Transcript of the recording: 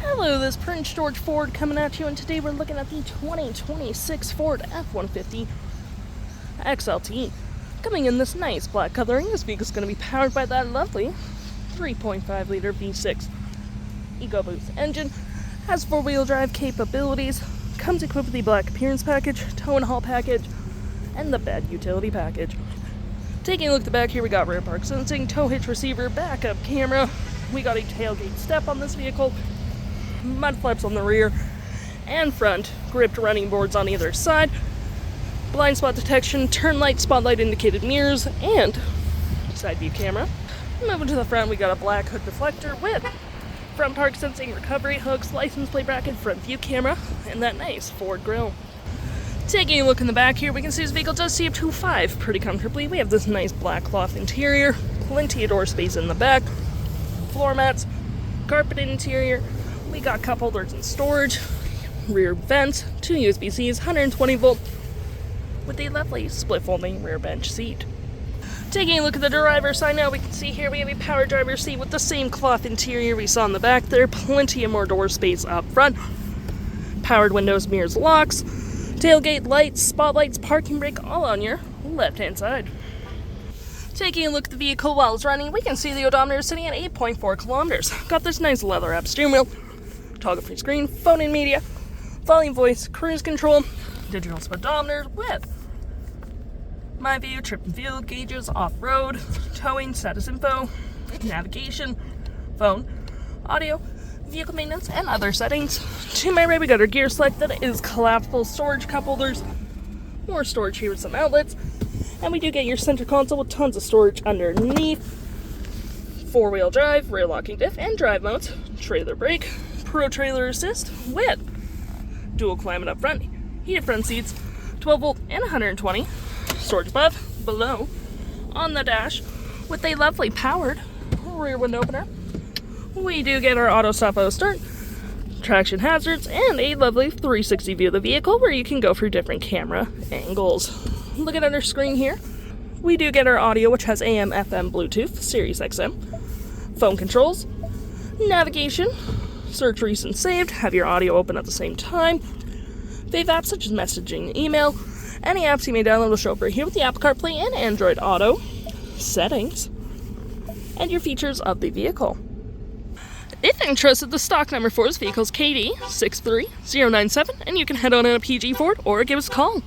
Hello, this is Prince George Ford coming at you, and today we're looking at the 2026 Ford F-150 XLT. Coming in this nice black coloring, this vehicle is going to be powered by that lovely 3.5 liter V6 EcoBoost engine, has 4-wheel drive capabilities, comes equipped with the black appearance package, tow and haul package, and the bed utility package. Taking a look at the back here, we got rear park sensing, tow hitch receiver, backup camera, we got a tailgate step on this vehicle, mud flaps on the rear and front, gripped running boards on either side, blind spot detection, turn light, spotlight indicated mirrors, and side view camera. Moving to the front, we got a black hood deflector with front park sensing, recovery hooks, license plate bracket, front view camera, and that nice Ford grille. Taking a look in the back here, we can see this vehicle does seat up to 5 pretty comfortably. We have this nice black cloth interior, plenty of door space in the back, floor mats, carpeted interior. We got cup holders and storage, rear vents, 2 USB-Cs, 120 volt, with a lovely split folding rear bench seat. Taking a look at the driver's side now, we can see here we have a power driver's seat with the same cloth interior we saw in the back there, plenty of more door space up front, powered windows, mirrors, locks, tailgate lights, spotlights, parking brake, all on your left-hand side. Taking a look at the vehicle while it's running, we can see the odometer is sitting at 8.4 kilometers. Got this nice leather-wrapped steering wheel, toggle-free screen, phone and media, volume, voice, cruise control, digital speedometer with my view, trip and field, gauges, off-road, towing, status info, navigation, phone, audio, vehicle maintenance, and other settings. To my right, we got our gear select that is collapsible storage cup holders, more storage here with some outlets, and we do get your center console with tons of storage underneath, 4-wheel drive, rear locking diff, and drive modes, trailer brake, Pro trailer assist with dual climate up front, heated front seats, 12 volt and 120, storage above, below, on the dash, with a lovely powered rear window opener. We do get our auto stop, auto start, traction hazards, and a lovely 360 view of the vehicle where you can go for different camera angles. Look at our screen here. We do get our audio, which has AM, FM, Bluetooth, Sirius XM, phone controls, navigation, search recent saved, have your audio open at the same time, fave apps such as messaging, email, any apps you may download will show up right here with the Apple CarPlay and Android Auto, settings, and your features of the vehicle. If interested, the stock number for this vehicle is KD63097, and you can head on in a PG Ford or give us a call.